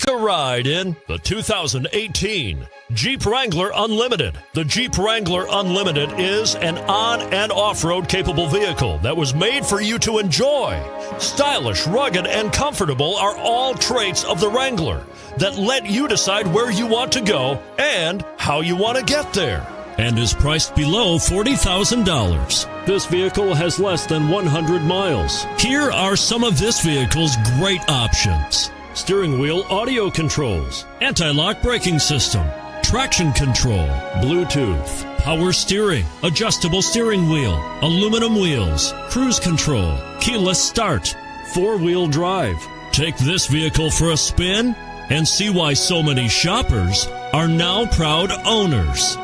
Take a ride in the 2018 Jeep Wrangler Unlimited. The Jeep Wrangler Unlimited is an on- and off-road capable vehicle that was made for you to enjoy. Stylish, rugged, and comfortable are all traits of the Wrangler that let you decide where you want to go and how you want to get there. And is priced below $40,000. This vehicle has less than 100 miles. Here are some of this vehicle's great options: steering wheel audio controls, anti-lock braking system, traction control, Bluetooth, power steering, adjustable steering wheel, aluminum wheels, cruise control, keyless start, four-wheel drive. Take this vehicle for a spin and see why so many shoppers are now proud owners.